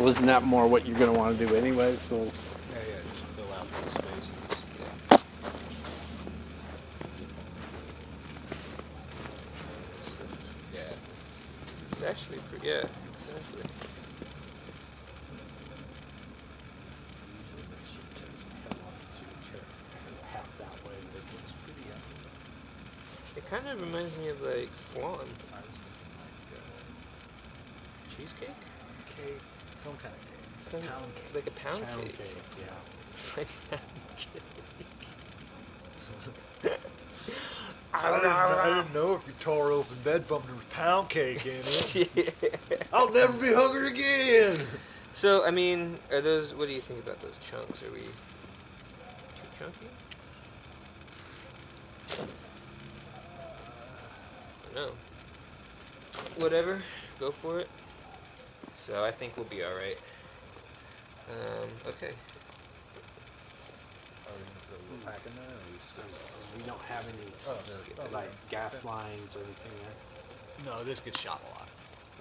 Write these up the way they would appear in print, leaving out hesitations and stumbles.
isn't that more what you're going to want to do anyway? So. Yeah, just fill out the spaces. Yeah. It's actually pretty, yeah, exactly. It kind of reminds me of like flan. I was thinking like Cheesecake? cake, some kind of cake. Some, Pound cake. like a pound cake. Yeah. It's like pound cake. I didn't know if you tore open bed bump there was pound cake in it. Yeah. I'll never be hungry again. So, I mean, are those, what do you think about those chunks? Are we too chunky? No. Whatever, go for it. So I think we'll be alright. Okay. Are we going to put a little pack in there? Or We don't have any like gas lines or anything there. No, this gets shot a lot.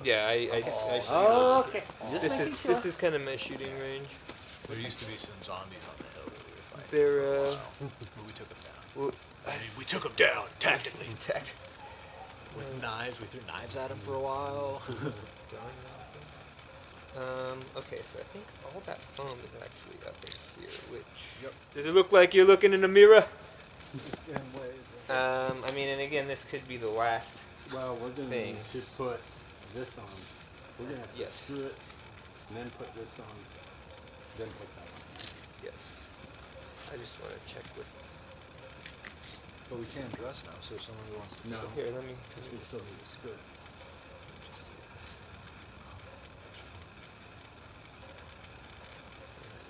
Yeah, I Oh, okay. this is kind of my shooting range. There used to be some zombies on the hill that we were fighting. They're, But we took them down. well, I mean, we took them down tactically. With knives, we threw knives at them for a while. Okay, so I think all that foam is actually up in here, which... Does it look like you're looking in a mirror? I mean, and again, this could be the last Well, we're going thing. to put this on. We're going to have to Yes. screw it, and then put this on, then put that on. Yes. I just want to check with... But we can dress now, so if someone wants to. No. Here, let me... Because we still need to screw it. Just see this.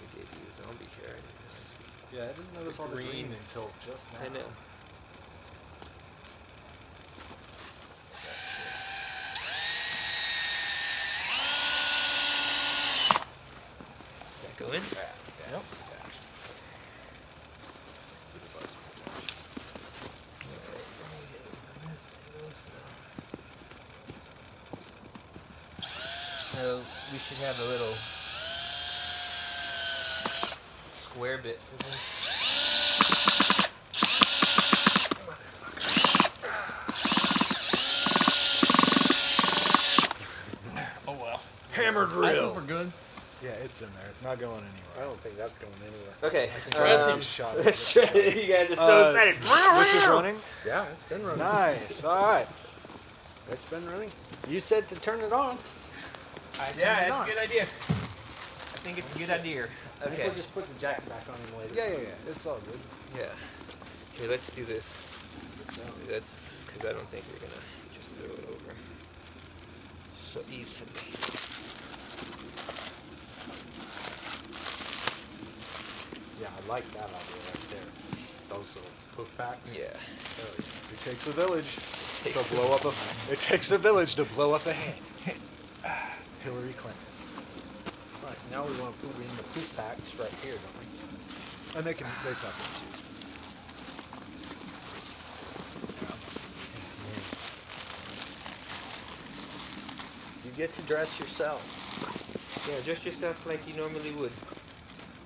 We gave you a zombie here. I didn't realize. Yeah, I didn't notice all the green until just now. I know. That go in? Yeah. Yep. So we should have a little square bit for this. Oh well. Hammer drill. I think we're good. Yeah, it's in there. It's not going anywhere. I don't think that's going anywhere. Okay. Dressing shot. Let's try it. You guys are so excited. This is running? Yeah, it's been running. Nice. All right. It's been running. You said to turn it on. Yeah, it's a good idea. I think it's a good idea. I think Okay. we'll just put the jacket back on him later. Yeah. It's all good. Yeah. Okay, let's do this. That's because I don't think we're gonna just throw it over so easily. Yeah, I like that idea right there. Those little poop packs. Yeah. It takes a village Takes to blow up a. It takes a village to blow up a hen. Hillary Clinton. Right, now we want to put in the poop packs right here, don't we? And they tuck it too. You get to dress yourself. Yeah, dress yourself like you normally would.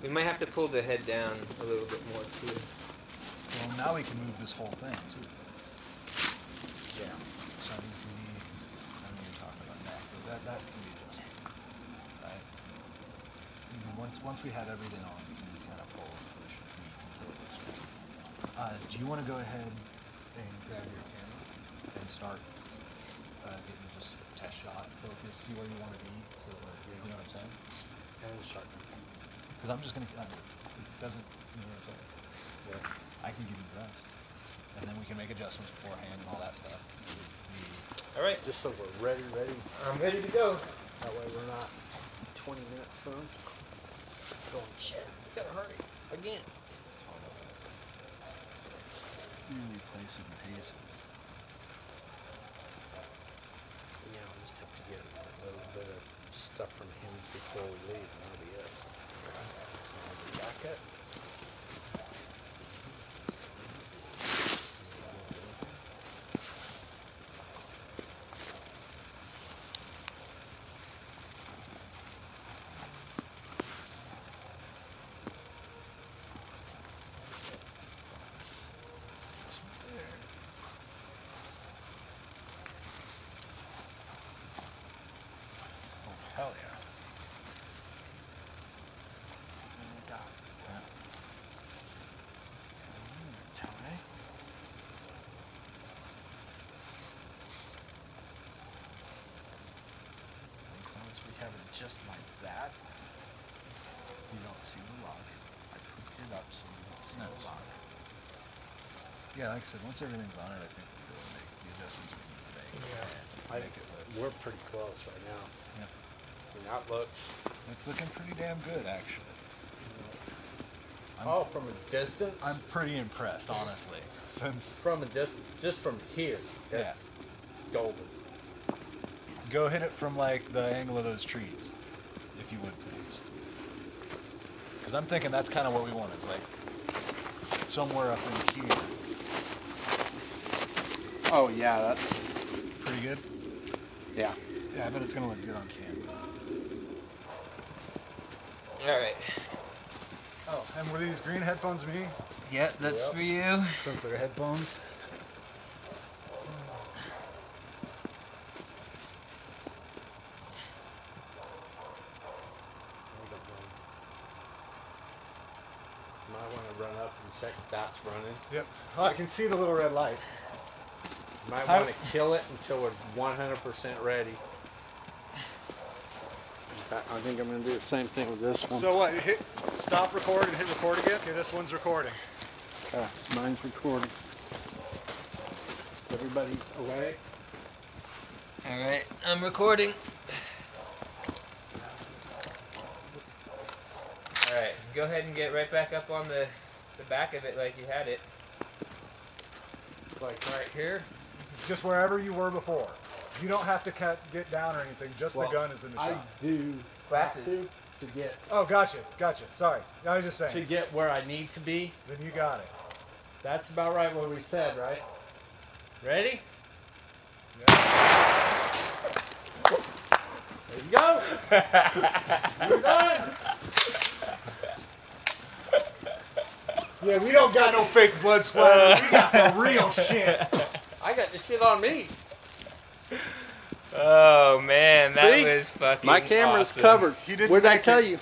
We might have to pull the head down a little bit more too. Well, now we can move this whole thing too. Yeah. So I think we need. I don't even talk about that, but that can be adjusted, right? Once we have everything on, we can kind of pull push until it looks good. Do you want to go ahead and grab your camera and start getting just test shot focus, see where you want to be, so you know what I'm saying? And sharp. Because I'm just gonna. It doesn't. You know what I'm saying? Yeah. I can give you the rest, and then we can make adjustments beforehand and all that stuff. All right. Just so we're ready. I'm ready to go. That way we're not 20 minutes from going, shit, we gotta hurry. Again. Really place it and pace it. Yeah, we'll just have to get a little bit of stuff from him before we leave, and that'll be it. So, the jacket. just like that. You don't see the lock. I pooped it up so you don't see the lock. Yeah, like I said, once everything's on it, I think we'll be able to make the adjustments we need to make. Yeah. And make it look. We're pretty close right now. Yeah. I mean, that looks. It's looking pretty damn good, actually. Oh, from a distance? I'm pretty impressed, honestly. Since From a distance, just from here, that's golden. go hit it from like the angle of those trees, if you would please. Because I'm thinking that's kind of what we want. Is like somewhere up in here. Oh yeah, that's Pretty good. yeah. Yeah, I bet it's gonna look good on camera. All right. Oh, and were these green headphones me? Yeah, that's Yep. for you. Since they're headphones. Might want to run up and check if that's running. Yep. Oh, I can see the little red light. Might How- want to kill it until we're 100% ready. In fact, I think I'm going to do the same thing with this one. So what? You hit stop record and hit record again? Okay, this one's recording. Mine's recording. Everybody's away. All right, I'm recording. All right, go ahead and get right back up on the back of it like you had it. Like right here. Just wherever you were before. You don't have to get down or anything. Just Well, the gun is in the I shot. do Glasses. have to get Oh, gotcha. Sorry. I was just saying. to get where I need to be. Then you got it. That's about right what we said, right? Ready? Yeah. There you go. You're done. Yeah, we don't got no fake blood splatter. We got the real shit. I got this shit on me. Oh man, that See? was fucking My camera's awesome. covered. He didn't What did I make tell it. you?